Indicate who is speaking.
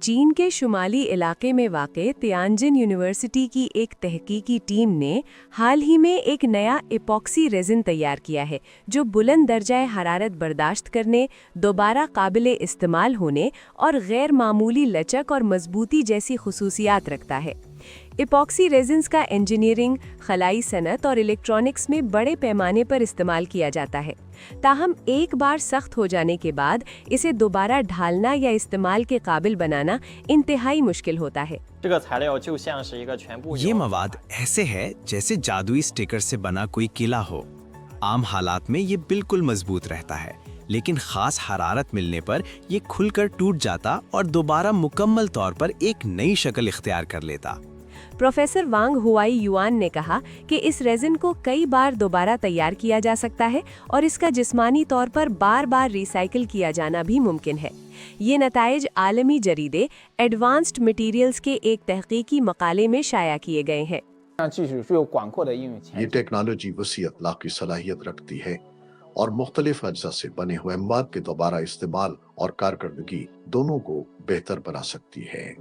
Speaker 1: چین کے شمالی علاقے میں واقع تیانجن یونیورسٹی کی ایک تحقیقی ٹیم نے حال ہی میں ایک نیا ایپاکسی ریزن تیار کیا ہے جو بلند درجہ حرارت برداشت کرنے، دوبارہ قابل استعمال ہونے اور غیر معمولی لچک اور مضبوطی جیسی خصوصیات رکھتا ہے۔ ایپاکسی ریزنز کا انجینئرنگ، خلائی صنعت اور الیکٹرانکس میں بڑے پیمانے پر استعمال کیا جاتا ہے، تاہم ایک بار سخت ہو جانے کے بعد اسے دوبارہ ڈھالنا یا استعمال کے قابل بنانا انتہائی مشکل ہوتا ہے۔
Speaker 2: یہ مواد ایسے ہے جیسے جادوئی سٹیکر سے بنا کوئی قلعہ ہو۔ عام حالات میں یہ بالکل مضبوط رہتا ہے، لیکن خاص حرارت ملنے پر یہ کھل کر ٹوٹ جاتا اور دوبارہ مکمل طور پر ایک نئی شکل اختیار کر لیتا۔
Speaker 1: پروفیسر وانگ ہوائی یوان نے کہا کہ اس ریزن کو کئی بار دوبارہ تیار کیا جا سکتا ہے اور اس کا جسمانی طور پر بار بار ری سائیکل کیا جانا بھی ممکن ہے۔ یہ نتائج عالمی جریدے ایڈوانسڈ میٹیریلز کے ایک تحقیقی مقالے میں شائع کیے گئے ہیں۔
Speaker 3: یہ ٹیکنالوجی وسیع اطلاقی صلاحیت رکھتی ہے اور مختلف اجزاء سے بنے ہوئے مواد کے دوبارہ استعمال اور کارکردگی دونوں کو بہتر بنا سکتی ہے۔